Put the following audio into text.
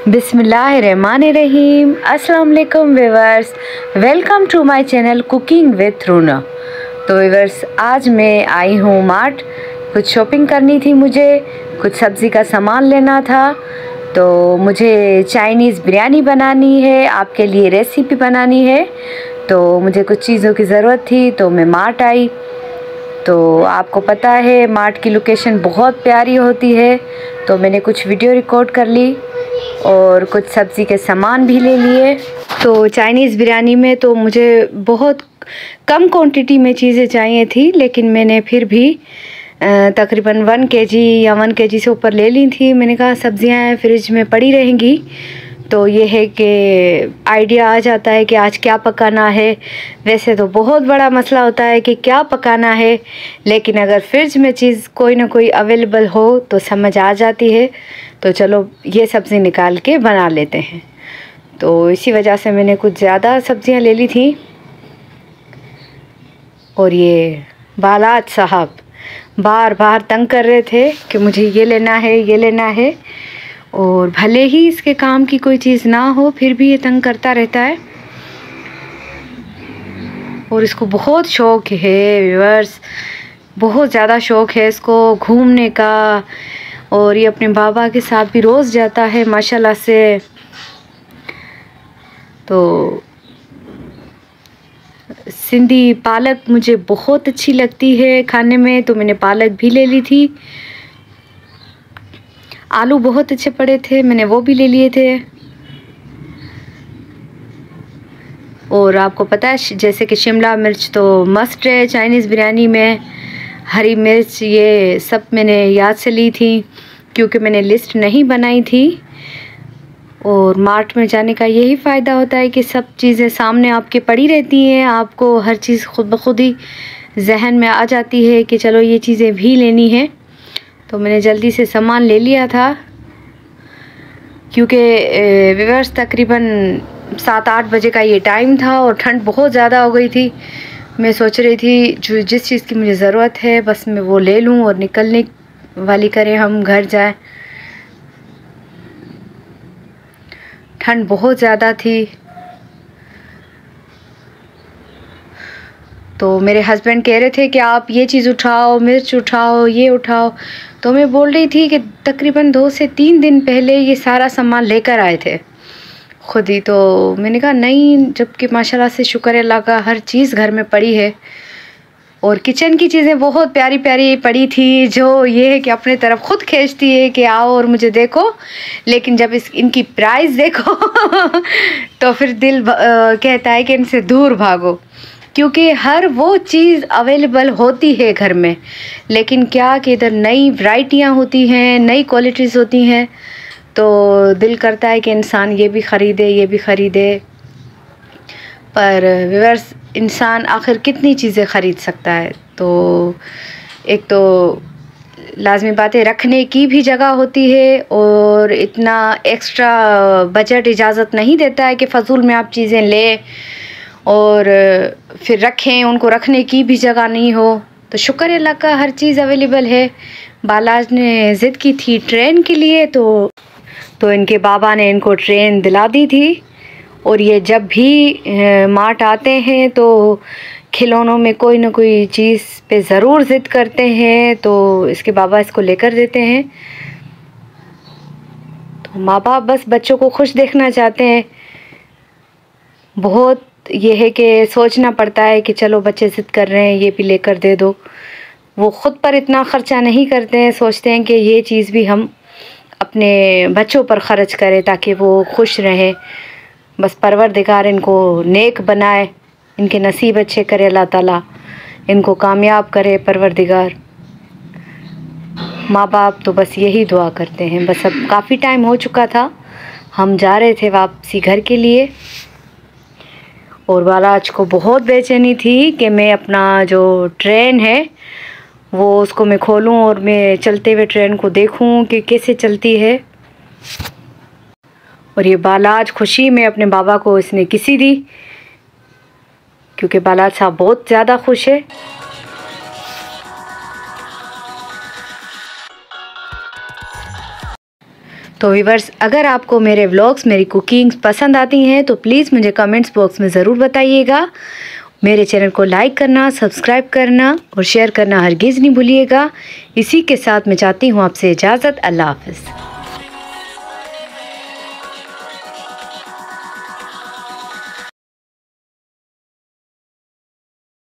बिस्मिल्लाहिर्रहमानिर्रहीम। अस्सलाम वालेकुम viewers, welcome to my channel cooking with Runa. तो व्यूअर्स, आज मैं आई हूँ मार्ट। कुछ शॉपिंग करनी थी, मुझे कुछ सब्ज़ी का सामान लेना था। तो मुझे चाइनीज़ बिरयानी बनानी है, आपके लिए रेसिपी बनानी है। तो मुझे कुछ चीज़ों की ज़रूरत थी, तो मैं मार्ट आई। तो आपको पता है मार्ट की लोकेशन बहुत प्यारी होती है। तो मैंने कुछ वीडियो रिकॉर्ड कर ली और कुछ सब्ज़ी के सामान भी ले लिए। तो चाइनीज़ बिरयानी में तो मुझे बहुत कम क्वांटिटी में चीज़ें चाहिए थी, लेकिन मैंने फिर भी तकरीबन 1 केजी या 1 केजी से ऊपर ले ली थी। मैंने कहा सब्ज़ियाँ फ्रिज में पड़ी रहेंगी, तो ये है कि आइडिया आ जाता है कि आज क्या पकाना है। वैसे तो बहुत बड़ा मसला होता है कि क्या पकाना है, लेकिन अगर फ्रिज में चीज़ कोई ना कोई अवेलेबल हो तो समझ आ जाती है। तो चलो ये सब्ज़ी निकाल के बना लेते हैं। तो इसी वजह से मैंने कुछ ज़्यादा सब्ज़ियाँ ले ली थी। और ये बालात साहब बार बार तंग कर रहे थे कि मुझे ये लेना है, ये लेना है। और भले ही इसके काम की कोई चीज़ ना हो, फिर भी ये तंग करता रहता है। और इसको बहुत शौक़ है व्यूअर्स, बहुत ज़्यादा शौक़ है इसको घूमने का। और ये अपने बाबा के साथ भी रोज़ जाता है माशाल्लाह से। तो सिंधी पालक मुझे बहुत अच्छी लगती है खाने में, तो मैंने पालक भी ले ली थी। आलू बहुत अच्छे पड़े थे, मैंने वो भी ले लिए थे। और आपको पता है जैसे कि शिमला मिर्च तो मस्ट है चाइनीज़ बिरयानी में। हरी मिर्च ये सब मैंने याद से ली थी, क्योंकि मैंने लिस्ट नहीं बनाई थी। और मार्ट में जाने का यही फ़ायदा होता है कि सब चीज़ें सामने आपके पड़ी रहती हैं, आपको हर चीज़ खुद ब खुद ही जहन में आ जाती है कि चलो ये चीज़ें भी लेनी है। तो मैंने जल्दी से सामान ले लिया था, क्योंकि व्यूअर्स तकरीबन 7-8 बजे का ये टाइम था और ठंड बहुत ज़्यादा हो गई थी। मैं सोच रही थी जो जिस चीज़ की मुझे ज़रूरत है बस मैं वो ले लूँ और निकलने वाली करें, हम घर जाएं। ठंड बहुत ज़्यादा थी। तो मेरे हस्बैंड कह रहे थे कि आप ये चीज़ उठाओ, मिर्च उठाओ, ये उठाओ। तो मैं बोल रही थी कि तकरीबन 2 से 3 दिन पहले ये सारा सामान लेकर आए थे खुद ही। तो मैंने कहा नहीं, जबकि माशाल्लाह से शुक्र है अल्लाह का हर चीज़ घर में पड़ी है। और किचन की चीज़ें बहुत प्यारी प्यारी पड़ी थी, जो ये है कि अपने तरफ खुद खींचती है कि आओ और मुझे देखो। लेकिन जब इनकी प्राइस देखो तो फिर दिल कहता है कि इनसे दूर भागो, क्योंकि हर वो चीज़ अवेलेबल होती है घर में। लेकिन क्या कि इधर नई वैरायटियाँ होती हैं, नई क्वालिटीज़ होती हैं, तो दिल करता है कि इंसान ये भी ख़रीदे, ये भी ख़रीदे। पर व्यूअर्स, इंसान आखिर कितनी चीज़ें ख़रीद सकता है। तो एक तो लाज़मी बात है रखने की भी जगह होती है, और इतना एक्स्ट्रा बजट इजाज़त नहीं देता है कि फ़जूल में आप चीज़ें लें और फिर रखें, उनको रखने की भी जगह नहीं हो। तो शुक्र अल्लाह का हर चीज़ अवेलेबल है। बालाज ने ज़िद की थी ट्रेन के लिए, तो इनके बाबा ने इनको ट्रेन दिला दी थी। और ये जब भी मार्ट आते हैं तो खिलौनों में कोई ना कोई चीज़ पे ज़रूर ज़िद करते हैं, तो इसके बाबा इसको लेकर देते हैं। तो माँ बाप बस बच्चों को खुश देखना चाहते हैं। बहुत ये है कि सोचना पड़ता है कि चलो बच्चे ज़िद कर रहे हैं, ये भी लेकर दे दो। वो ख़ुद पर इतना ख़र्चा नहीं करते हैं, सोचते हैं कि ये चीज़ भी हम अपने बच्चों पर ख़र्च करें ताकि वो खुश रहें। बस परवरदिगार इनको नेक बनाए, इनके नसीब अच्छे करे अल्लाह ताला, इनको कामयाब करे परवरदिगार। माँ बाप तो बस यही दुआ करते हैं। बस अब काफ़ी टाइम हो चुका था, हम जा रहे थे वापसी घर के लिए। और बालाज को बहुत बेचैनी थी कि मैं अपना जो ट्रेन है वो उसको मैं खोलूं और मैं चलते हुए ट्रेन को देखूं कि कैसे चलती है। और ये बालाज खुशी में अपने बाबा को इसने किसी दी, क्योंकि बालाज साहब बहुत ज़्यादा खुश है। तो व्यूअर्स, अगर आपको मेरे व्लॉग्स, मेरी कुकिंग्स पसंद आती हैं तो प्लीज़ मुझे कमेंट्स बॉक्स में ज़रूर बताइएगा। मेरे चैनल को लाइक करना, सब्सक्राइब करना और शेयर करना हरगिज़ नहीं भूलिएगा। इसी के साथ मैं चाहती हूँ आपसे इजाज़त। अल्लाह हाफ़िज़।